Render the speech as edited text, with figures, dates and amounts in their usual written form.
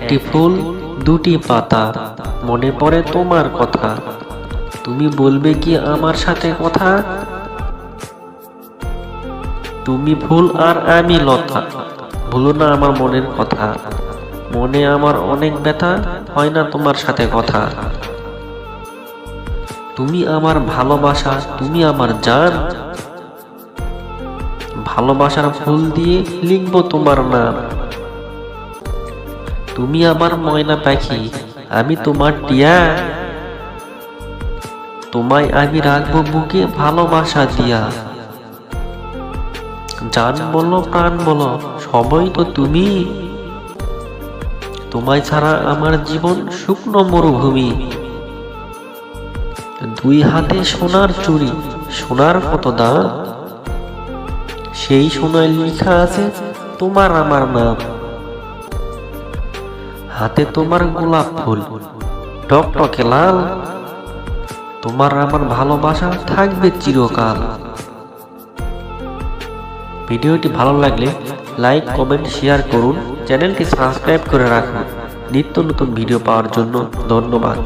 একটি ফুল দুটি পাতা, মনে পড়ে তোমার কথা, তুমি বলবে কি আমার সাথে কথা? তুমি ফুল আর আমি লতা, ভুলো না আমার মনের কথা, মনে আমার অনেক ব্যথা, হয় না তোমার সাথে কথা। তুমি আমার ভালোবাসা, তুমি আমার জান, ভালোবাসার ফুল দিয়ে লিখবো তোমার নাম। তুমি আমার ময়না পাখি, আমি তোমার টিয়া, তোমায় আমি রাখবো বুকে ভালোবাসা দিয়া। জান বলো প্রাণ বলো সবই তো তুমি, তোমায় ছাড়া আমার জীবন শুকনো মরুভূমি। দুই হাতে সোনার চুড়ি, সোনার কত দাম, সেই সোনায় লেখা আছে তোমার আমার নাম। হাতে তোমার গোলাপ ফুল টকটকে লাল, তোমার আমার ভালোবাসা থাকবে চিরকাল। ভিডিওটি ভালো লাগলে লাইক কমেন্ট শেয়ার করুন, চ্যানেলটি সাবস্ক্রাইব করে রাখুন নিত্য নতুন ভিডিও পাওয়ার জন্য। ধন্যবাদ।